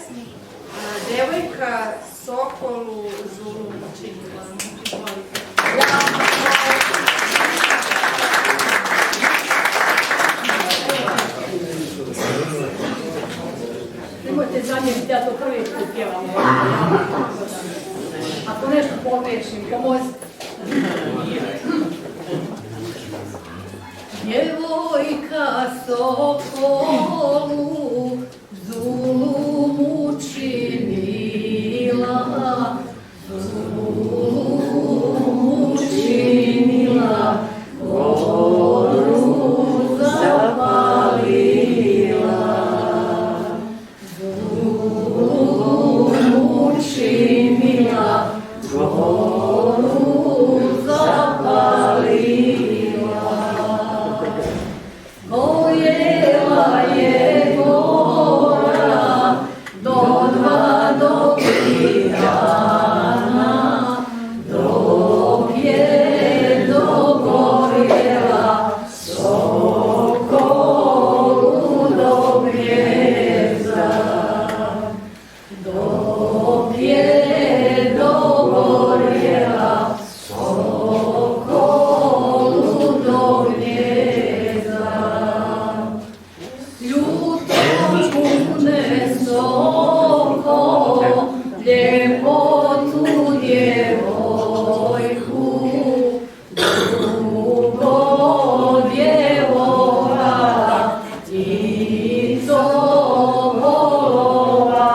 pjesmi. Devojka Sokolu Zulu učinila. Nemojte zamjeriti, ja to prvi put pjevam. Ako nešto pogrešim, pomozite. Djevojka Sokolu zulum učinila, goru zapalila. Zulum učinila, goru zapalila. Gorjela je gora do 2 do 3 dana, dok je dogorjela Sokolu do gnjezda. Dok je dogorjela Sokolu do gnjezda. Ljutom čune Soko ljepotu djevojku, dugo djevora i to volova.